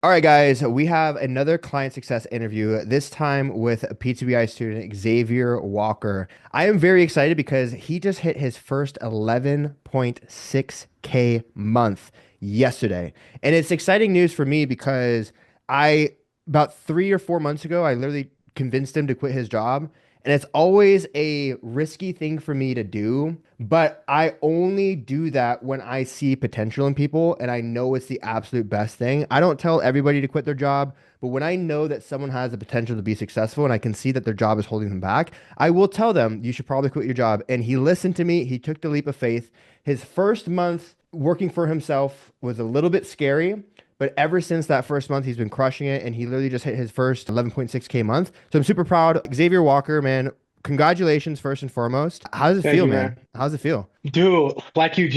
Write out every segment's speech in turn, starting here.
All right, guys, we have another client success interview, this time with a PTBI student, Xavier Walker. I am very excited because he just hit his first 11.6K month yesterday. And it's exciting news for me because about 3 or 4 months ago, I literally convinced him to quit his job. And it's always a risky thing for me to do, but I only do that when I see potential in people and I know it's the absolute best thing. I don't tell everybody to quit their job, but when I know that someone has the potential to be successful and I can see that their job is holding them back, I will tell them, you should probably quit your job. And he listened to me. He took the leap of faith. His first month working for himself was a little bit scary, but ever since that first month, he's been crushing it, and he literally just hit his first 11.6K month. So I'm super proud. Xavier Walker, man, congratulations first and foremost. How does it Thank feel, you, man? man. How does it feel? Dude, like you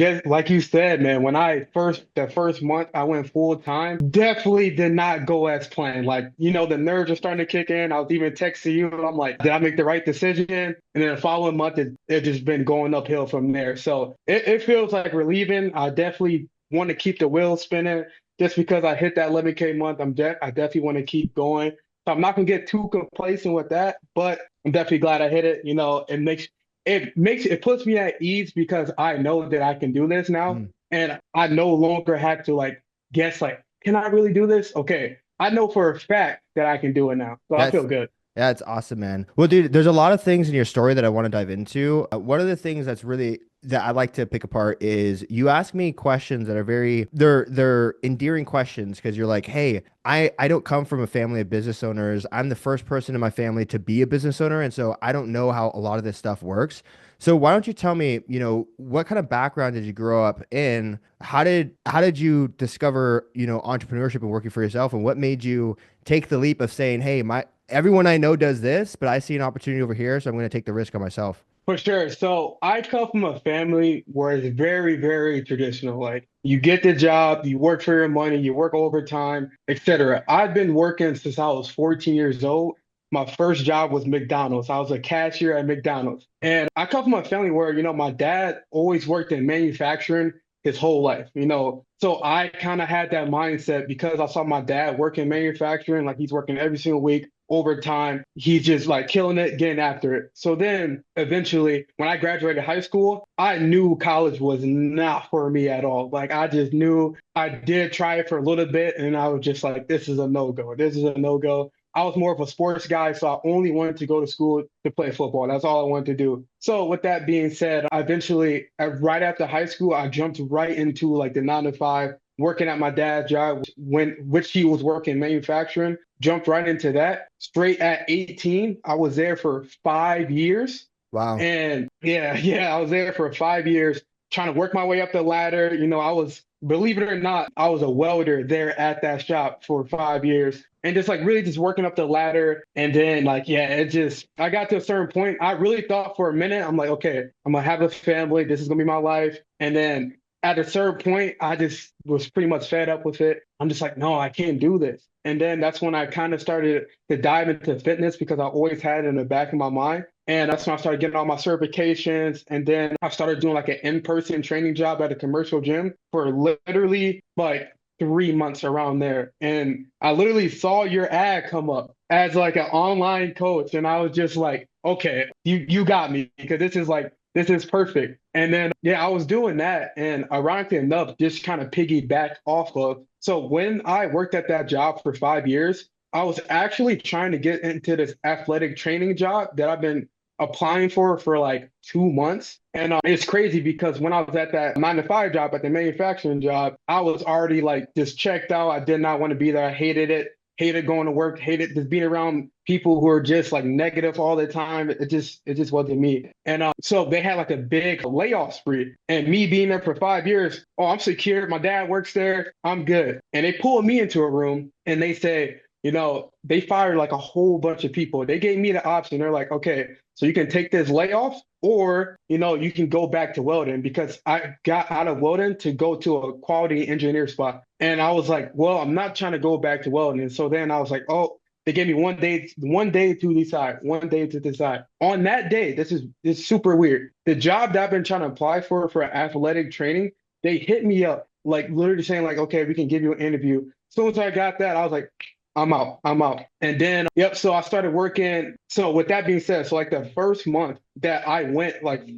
said, man, when the first month I went full time, definitely did not go as planned. Like, the nerves are starting to kick in. I was even texting you. I'm like, did I make the right decision? And then the following month, it just been going uphill from there. So it feels like relieving. I definitely want to keep the wheels spinning just because I hit that 11K month. I definitely want to keep going. So I'm not gonna get too complacent with that, but I'm definitely glad I hit it. It puts me at ease because I know that I can do this now, Mm. and I no longer have to like guess like, can I really do this? Okay, I know for a fact that I can do it now, so I That's feel good. That's awesome, man. Well, dude, there's a lot of things in your story that I want to dive into. One of the things that I like to pick apart is you ask me questions that are they're endearing questions because you're like, hey, I don't come from a family of business owners. I'm the first person in my family to be a business owner, and so I don't know how a lot of this stuff works. So why don't you tell me, what kind of background did you grow up in? How did you discover, entrepreneurship and working for yourself, and what made you take the leap of saying, hey, my everyone I know does this, but I see an opportunity over here, so I'm going to take the risk on myself. For sure. So I come from a family where it's very, very traditional. Like you get the job, you work for your money, you work overtime, etc. I've been working since I was 14 years old. My first job was McDonald's. I was a cashier at McDonald's. And I come from a family where, my dad always worked in manufacturing his whole life, So I kind of had that mindset because I saw my dad work in manufacturing, like he's working every single week overtime. He's just like killing it, getting after it. So then eventually, when I graduated high school, I knew college was not for me at all. Like I just knew I did try it for a little bit and I was just like, this is a no-go. This is a no-go. I was more of a sports guy, so I only wanted to go to school to play football. That's all I wanted to do. So with that being said, I eventually, right after high school, I jumped right into like the 9 to 5, working at my dad's job which he was working manufacturing. Jumped right into that. Straight at 18, I was there for 5 years. Wow. And yeah, yeah, I was there for 5 years trying to work my way up the ladder. Believe it or not, I was a welder there at that shop for 5 years and just like really just working up the ladder. And then like, yeah, I got to a certain point. I really thought for a minute, I'm like, okay, I'm gonna have a family. This is gonna be my life. And then at a certain point, I just was pretty much fed up with it. I'm just like, no, I can't do this. And then that's when I kind of started to dive into fitness because I always had it in the back of my mind. And that's when I started getting all my certifications. And then I started doing like an in-person training job at a commercial gym for literally like 3 months around there. And I literally saw your ad come up as like an online coach. And I was just like, okay, you got me because this is perfect. And then yeah, I was doing that. And ironically enough, just kind of piggyback off of. So when I worked at that job for 5 years, I was actually trying to get into this athletic training job that I've been applying for like 2 months. And it's crazy because when I was at that 9 to 5 job, at the manufacturing job, I was already like just checked out. I did not want to be there. I hated it, hated going to work, hated just being around people who are just like negative all the time. It just wasn't me. And so they had like a big layoff spree. And me being there for 5 years, oh, I'm secure. My dad works there. I'm good. And they pulled me into a room and they say, they fired like a whole bunch of people. They gave me the option. They're like, okay, so you can take this layoff or, you can go back to welding because I got out of welding to go to a quality engineer spot. And I was like, well, I'm not trying to go back to welding. And so then I was like, oh, they gave me one day to decide, one day to decide. On that day, this is super weird. The job that I've been trying to apply for athletic training, they hit me up like literally saying like, okay, we can give you an interview soon as I got that, I was like, I'm out, I'm out. And then, yep. So I started working. So with that being said, so like the first month that I went like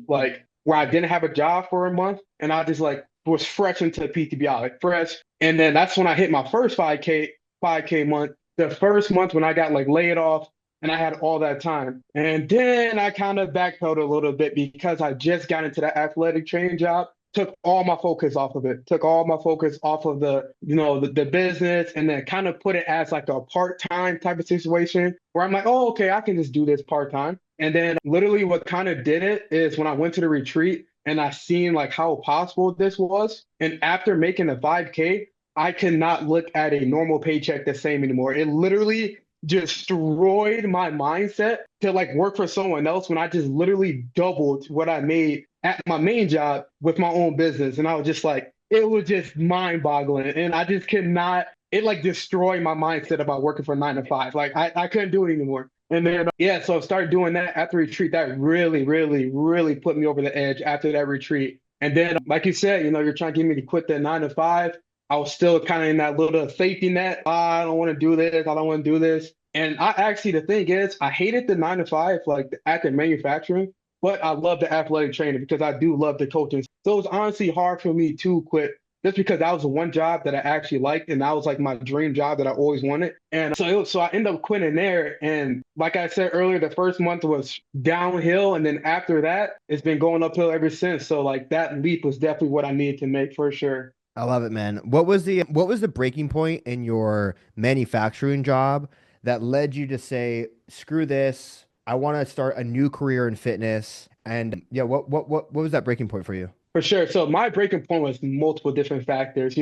where I didn't have a job for a month, and I just like was fresh into PTBI, like fresh. And then that's when I hit my first 5K month. The first month when I got like laid off and I had all that time. And then I kind of backpedaled a little bit because I just got into the athletic training job. Took all my focus off of it. Took all my focus off of the business, and then kind of put it as like a part-time type of situation where I'm like, oh, okay, I can just do this part-time. And then literally what kind of did it is when I went to the retreat and I seen like how possible this was. And after making the 5K, I cannot look at a normal paycheck the same anymore. It literally destroyed my mindset to like work for someone else when I just literally doubled what I made at my main job with my own business. And I was just like, it was just mind boggling. And I just could not, it like destroyed my mindset about working for 9 to 5. Like I couldn't do it anymore. And then, yeah, so I started doing that after retreat. That really, really, really put me over the edge after that retreat. And then, like you said, you're trying to get me to quit that 9 to 5. I was still kind of in that little safety net. I don't want to do this. I don't want to do this. And I actually, the thing is, I hated the 9 to 5, like at the manufacturing, but I love the athletic training because I do love the coaching. So it was honestly hard for me to quit just because that was the one job that I actually liked, and that was like my dream job that I always wanted. And so I ended up quitting there. And like I said earlier, the first month was downhill, and then after that, it's been going uphill ever since. So like that leap was definitely what I needed to make for sure. I love it, man. What was the breaking point in your manufacturing job that led you to say, screw this, I want to start a new career in fitness? And yeah, what was that breaking point for you? For sure. So my breaking point was multiple different factors.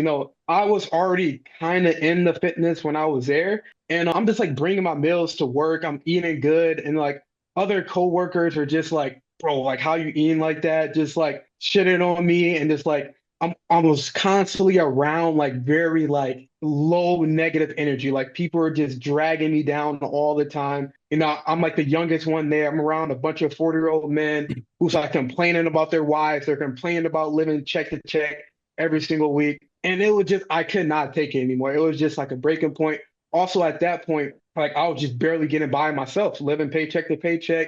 I was already kind of in the fitness when I was there, and I'm just like bringing my meals to work. I'm eating good, and like other coworkers are just like, bro, like how you eating like that? Just like shitting on me, and just like I'm almost constantly around like very like low negative energy. Like people are just dragging me down all the time. I'm like the youngest one there. I'm around a bunch of 40-year-old men who's like complaining about their wives. They're complaining about living check to check every single week. And it was just, I could not take it anymore. It was just like a breaking point. Also, at that point, like I was just barely getting by myself, living paycheck to paycheck.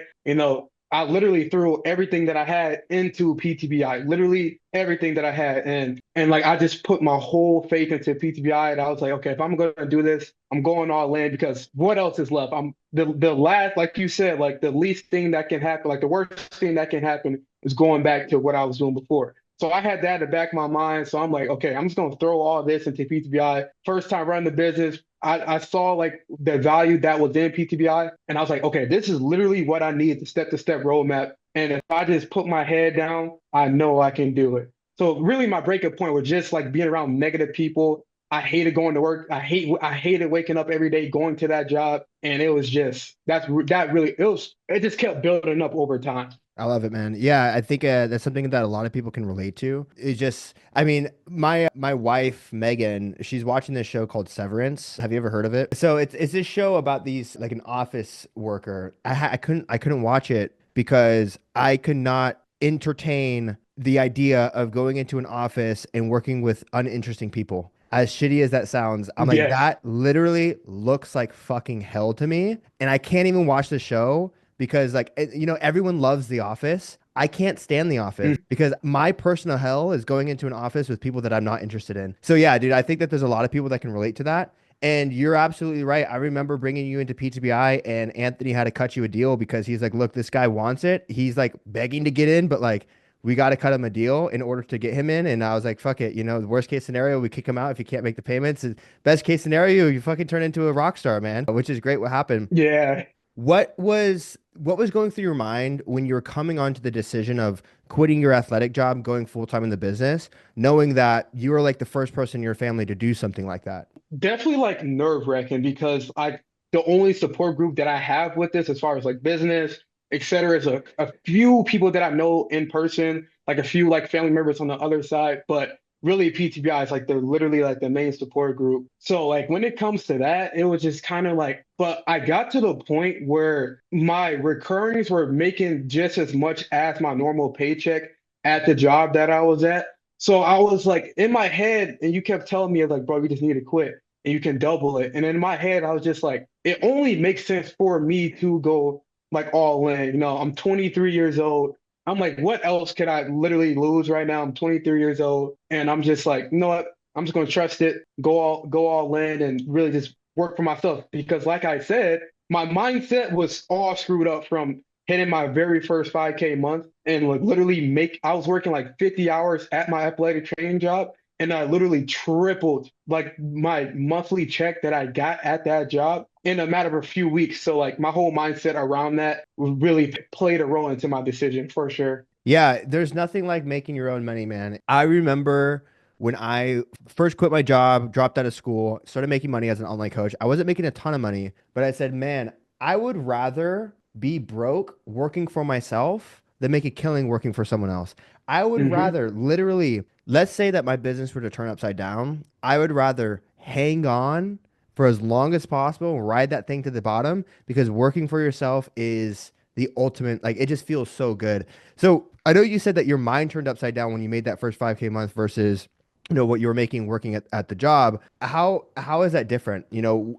I literally threw everything that I had into PTBI, literally everything that I had. And like I just put my whole faith into PTBI, and I was like, okay, if I'm gonna do this, I'm going all in because what else is left? I'm the last, like you said, like the least thing that can happen, like the worst thing that can happen is going back to what I was doing before. So I had that in the back of my mind. So I'm like, okay, I'm just gonna throw all this into PTBI. First time running the business, I saw like the value that was in PTBI, and I was like, okay, this is literally what I need, the step-to-step roadmap. And if I just put my head down, I know I can do it. So really, my breaking point was just like being around negative people. I hated going to work. I hated waking up every day going to that job, and it was just that really it just kept building up over time. I love it, man. Yeah, I think that's something that a lot of people can relate to. It's just, I mean, my wife Megan, she's watching this show called Severance. Have you ever heard of it? So it's this show about these like an office worker. I couldn't watch it because I could not entertain the idea of going into an office and working with uninteresting people. As shitty as that sounds, I'm like, Yes. that literally looks like fucking hell to me. And I can't even watch the show because like everyone loves The Office. I can't stand The Office because my personal hell is going into an office with people that I'm not interested in. So yeah, dude, I think that there's a lot of people that can relate to that. And you're absolutely right. I remember bringing you into PTBI and Anthony had to cut you a deal because he's like, look, this guy wants it. He's like begging to get in, but like we got to cut him a deal in order to get him in. And I was like, fuck it. The worst case scenario, we kick him out if you can't make the payments. And best case scenario, you fucking turn into a rock star, man, which is great what happened. Yeah. What was going through your mind when you were coming onto the decision of quitting your athletic job, going full time in the business, knowing that you were like the first person in your family to do something like that? Definitely like nerve-wracking because the only support group that I have with this as far as like business, et cetera, is a few people that I know in person, like a few like family members on the other side, but really PTBI is like they're literally like the main support group. So like when it comes to that, it was just kind of like, but I got to the point where my recurrings were making just as much as my normal paycheck at the job that I was at. So I was like in my head, and you kept telling me like, bro, you just need to quit. and you can double it. And in my head, I was just like, it only makes sense for me to go like all in. You know, I'm 23 years old. I'm like, what else could I literally lose right now? I'm 23 years old, and I'm just like, you know what? I'm just gonna trust it, go all in, and really just work for myself. Because, like I said, my mindset was all screwed up from hitting my very first 5K month, and like literally I was working like 50 hours at my athletic training job, and I literally tripled like my monthly check that I got at that job in a matter of a few weeks. So like my whole mindset around that really played a role into my decision for sure. Yeah, there's nothing like making your own money, man. I remember when I first quit my job, dropped out of school, started making money as an online coach. I wasn't making a ton of money, but I said, man, I would rather be broke working for myself than make a killing working for someone else. I would Hmm. rather literally, let's say that my business were to turn upside down. I would rather hang on for as long as possible, ride that thing to the bottom because working for yourself is the ultimate, like it just feels so good. So I know you said that your mind turned upside down when you made that first 5K month versus what you were making working at the job. How is that different?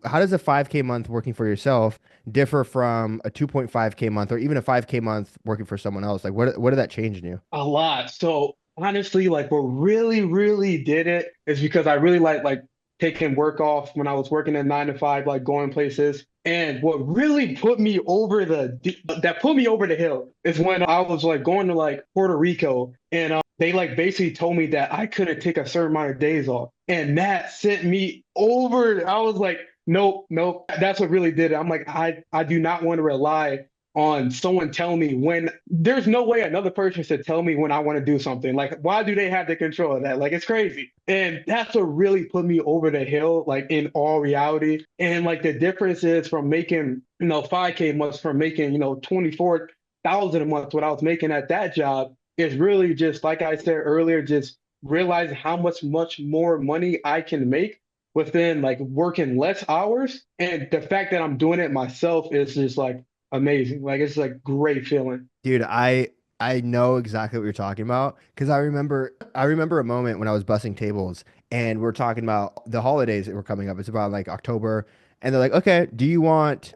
How does a 5K month working for yourself differ from a 2.5K month or even a 5K month working for someone else? Like what did that change in you? A lot. So honestly, like what really did it is because I really like taking work off when I was working at 9 to 5, like going places. And what really put me over that put me over the hill is when I was like going to like Puerto Rico, and they like basically told me that I couldn't take a certain amount of days off. And that sent me over. I was like, nope, nope. That's what really did it. I'm like, I do not want to rely on someone telling me when. There's no way another person should tell me when I want to do something. Like, why do they have the control of that? Like, it's crazy. And that's what really put me over the hill, like in all reality. And like the difference is from making, 5K months from making, 24,000 a month, what I was making at that job is really just, like I said earlier, just realizing how much more money I can make within like working less hours. And the fact that I'm doing it myself is just like amazing. Like it's like great feeling. Dude, I know exactly what you're talking about because I remember a moment when I was bussing tables and we're talking about the holidays that were coming up. It's about like October, and they're like, "Okay, do you want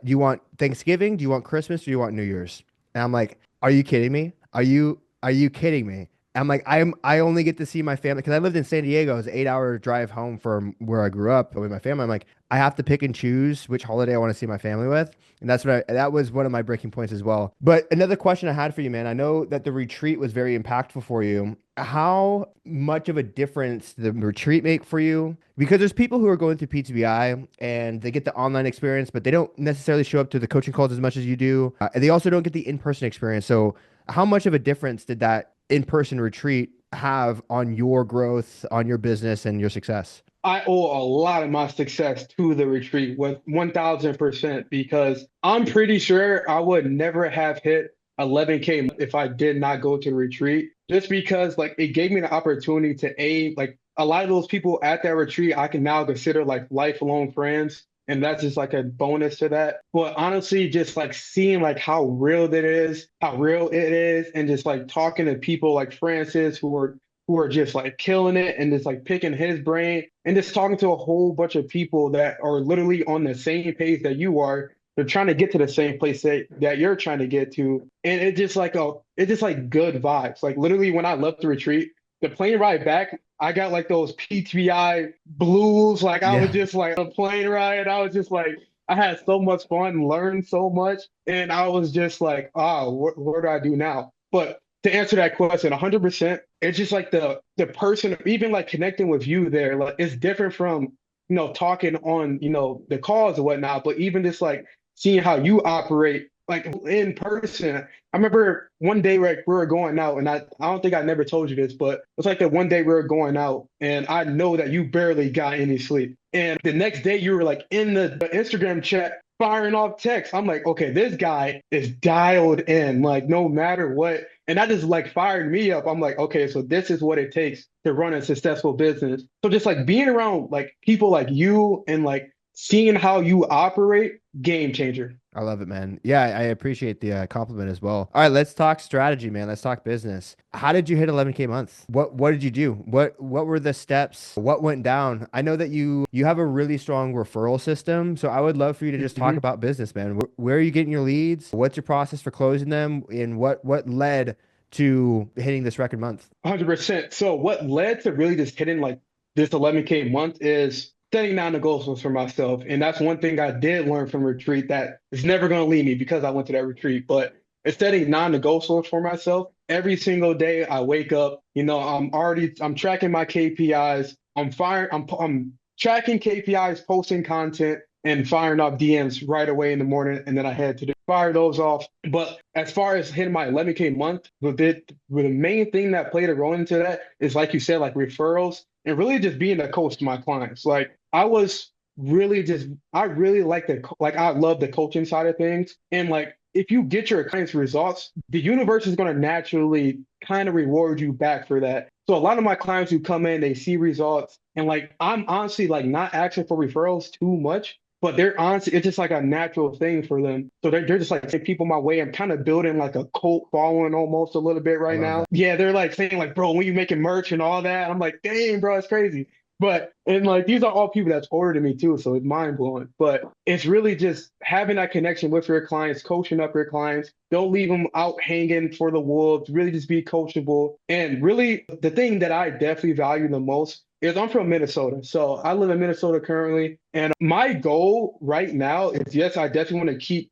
Thanksgiving? Do you want Christmas? Do you want New Year's?" And I'm like, "Are you kidding me? Are you kidding me?" I'm like, I only get to see my family because I lived in San Diego. It's an 8 hour drive home from where I grew up with my family. I'm like, I have to pick and choose which holiday I want to see my family with. And that was one of my breaking points as well. But another question I had for you, man, I know that the retreat was very impactful for you. How much of a difference did the retreat make for you? Because there's people who are going through PTBI and they get the online experience, but they don't necessarily show up to the coaching calls as much as you do. And they also don't get the in-person experience. So how much of a difference did that in-person retreat have on your growth, on your business and your success? I owe a lot of my success to the retreat with 1000% because I'm pretty sure I would never have hit 11K if I did not go to the retreat. Just because like it gave me the opportunity to like a lot of those people at that retreat I can now consider like lifelong friends. And that's just like a bonus to that. But honestly, just like seeing like how real it is, and just like talking to people like Francis who are just like killing it and just like picking his brain and just talking to a whole bunch of people that are literally on the same page that you are. They're trying to get to the same place that you're trying to get to. And it's just like good vibes. Like literally when I left the retreat, the plane ride back, I got like those PTBI blues. Like I was Yeah. just like on a plane ride. I was just like, I had so much fun, learned so much. And I was just like, what do I do now? But to answer that question 100%, it's just like the person, even like connecting with you there, like it's different from talking on the calls and whatnot, but even just like seeing how you operate like in person. I remember one day like we were going out, and I don't think I never told you this, but it's like that one day we were going out and I know that you barely got any sleep, and the next day you were like in the Instagram chat firing off texts. I'm like, okay, this guy is dialed in, like no matter what. And that just like fired me up. I'm like, okay, so this is what it takes to run a successful business. So just like being around like people like you and like seeing how you operate, game changer. I love it, man. Yeah, I appreciate the compliment as well. All right, let's talk strategy, man. Let's talk business. How did you hit 11K months? What did you do? What were the steps? What went down? I know that you have a really strong referral system, so I would love for you to just talk Mhm. about business, man. Where are you getting your leads? What's your process for closing them? And what led to hitting this record month? 100%. So what led to really just hitting like this 11K month is setting non-negotiables for myself. And that's one thing I did learn from retreat that is never going to leave me because I went to that retreat. But it's setting non-negotiables for myself. Every single day I wake up, I'm tracking my KPIs. I'm tracking KPIs, posting content, and firing off DMs right away in the morning. And then I had to fire those off. But as far as hitting my 11K month, the main thing that played a role into that is, like you said, like referrals and really just being a coach to my clients. Like I was really just, I really like I love the coaching side of things. And like, if you get your clients results, the universe is going to naturally kind of reward you back for that. So a lot of my clients who come in, they see results, and like I'm honestly like not asking for referrals too much, but they're honestly, it's just like a natural thing for them. So they're just like sending people my way. I'm kind of building like a cult following almost a little bit I right love now. that. Yeah, they're like saying like, bro, when you making merch and all that, I'm like, dang, bro, it's crazy. But and like these are all people that's older than me too, so it's mind blowing. But it's really just having that connection with your clients, coaching up your clients. Don't leave them out hanging for the wolves. Really just be coachable. And really, the thing that I definitely value the most is I'm from Minnesota. So I live in Minnesota currently. And my goal right now is yes, I definitely want to keep,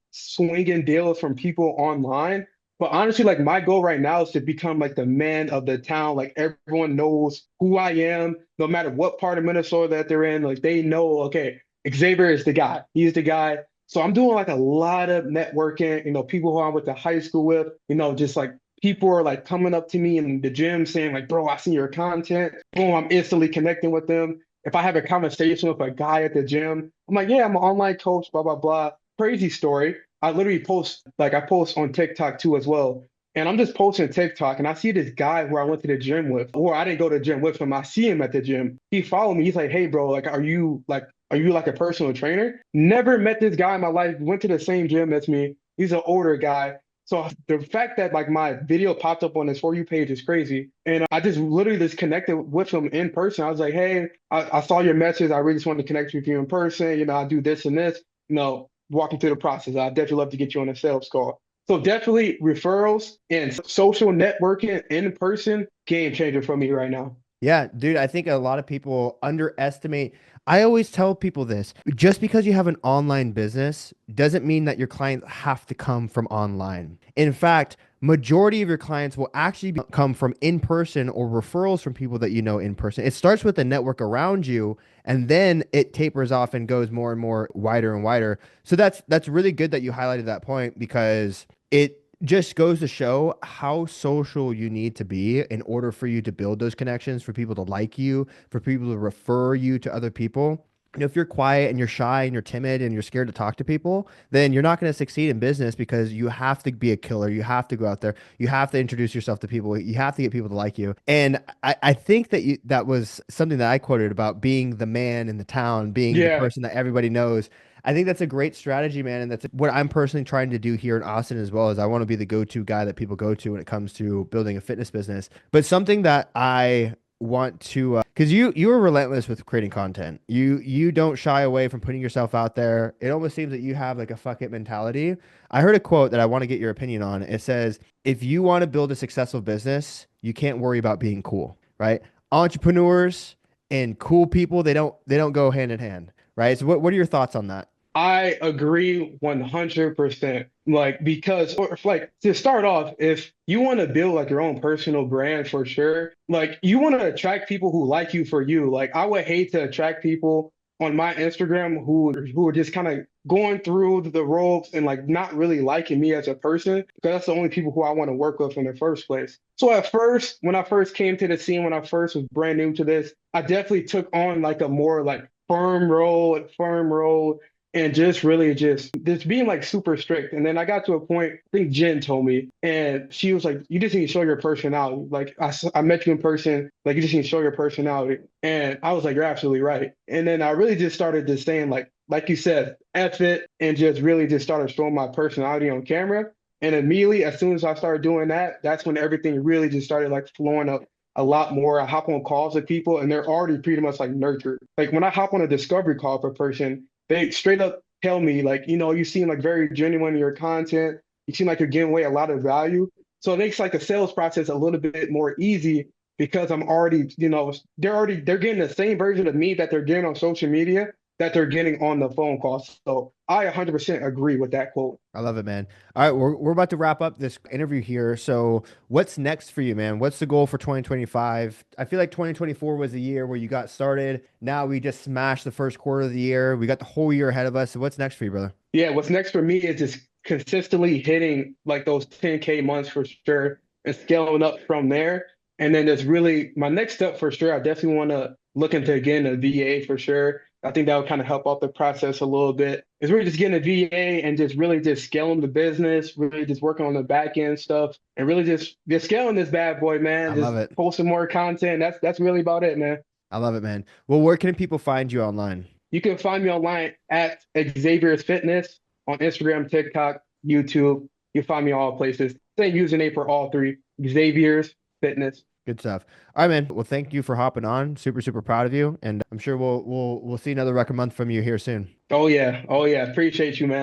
swinging deals from people online. But honestly, like my goal right now is to become like the man of the town. Like everyone knows who I am, no matter what part of Minnesota that they're in. Like they know, okay, Xavier is the guy. He's the guy. So I'm doing like a lot of networking, people who I went to high school with, just like people are like coming up to me in the gym saying like, bro, I see your content. Boom, I'm instantly connecting with them. If I have a conversation with a guy at the gym, I'm like, yeah, I'm an online coach, blah, blah, blah. Crazy story. I literally I post on TikTok too as well. And I'm just posting TikTok and I see this guy who I went to the gym with, or I didn't go to the gym with him. I see him at the gym. He followed me. He's like, hey, bro, like, are you like a personal trainer? Never met this guy in my life, went to the same gym as me. He's an older guy. So the fact that like my video popped up on his For You page is crazy. And I just literally just connected with him in person. I was like, hey, I saw your message. I really just wanted to connect with you in person. I do this and this, walking through the process. I'd definitely love to get you on a sales call. So definitely referrals and social networking in person, game changer for me right now. Yeah, dude, I think a lot of people underestimate. I always tell people this, just because you have an online business doesn't mean that your clients have to come from online. In fact, majority of your clients will actually come from in person or referrals from people that you know in person. It starts with the network around you and then it tapers off and goes more and more wider and wider. So that's really good that you highlighted that point because it just goes to show how social you need to be in order for you to build those connections, for people to like you, for people to refer you to other people. If you're quiet and you're shy and you're timid and you're scared to talk to people, then you're not going to succeed in business because you have to be a killer. You have to go out there. You have to introduce yourself to people. You have to get people to like you. And I think that was something that I quoted about being the man in the town, being the Yeah. person that everybody knows. I think that's a great strategy, man. And that's what I'm personally trying to do here in Austin as well, is I want to be the go-to guy that people go to when it comes to building a fitness business. But something that I want to because you are relentless with creating content. You don't shy away from putting yourself out there. It almost seems that you have like a fuck it mentality. I heard a quote that I want to get your opinion on. It says, if you want to build a successful business, you can't worry about being cool, right? Entrepreneurs and cool people, they don't go hand in hand, right? So what are your thoughts on that? I agree 100%. Like, because, or, like, to start off, if you want to build like your own personal brand for sure, like, you want to attract people who like you for you. Like, I would hate to attract people on my Instagram who are just kind of going through the ropes and like not really liking me as a person, because that's the only people who I want to work with in the first place. So at first, when I first came to the scene, when I first was brand new to this, I definitely took on like a more like firm role and just really just being like super strict. And then I got to a point, I think Jen told me, and she was like, you just need to show your personality. Like I met you in person, like you just need to show your personality. And I was like, you're absolutely right. And then I really just started just saying like, like you said, F it, and just really just started showing my personality on camera. And immediately, as soon as I started doing that, that's when everything really just started like flowing up a lot more. I hop on calls with people, and they're already pretty much like nurtured. Like when I hop on a discovery call for a person, they straight up tell me like, you seem like very genuine in your content. You seem like you're giving away a lot of value. So it makes like the sales process a little bit more easy because I'm already, they're getting the same version of me that they're getting on social media that they're getting on the phone call. So I 100% agree with that quote. I love it, man. All right, we're about to wrap up this interview here. So, what's next for you, man? What's the goal for 2025? I feel like 2024 was the year where you got started. Now we just smashed the first quarter of the year. We got the whole year ahead of us. So, what's next for you, brother? Yeah, what's next for me is just consistently hitting like those 10K months for sure and scaling up from there. And then there's really my next step for sure. I definitely want to look into getting a VA for sure. I think that would kind of help out the process a little bit. Is really just getting a VA and just really just scaling the business, really just working on the back end stuff, and really just scaling this bad boy, I man. love Just it. posting more content. That's really about it, man. I love it, man. Well, where can people find you online? You can find me online at Xavier's Fitness on Instagram, TikTok, YouTube. You'll find me all places. Same username for all three, Xavier's Fitness. Good stuff. All right, man. Well, thank you for hopping on. Super, super proud of you, and I'm sure we'll see another record month from you here soon. Oh yeah, oh yeah. Appreciate you, man.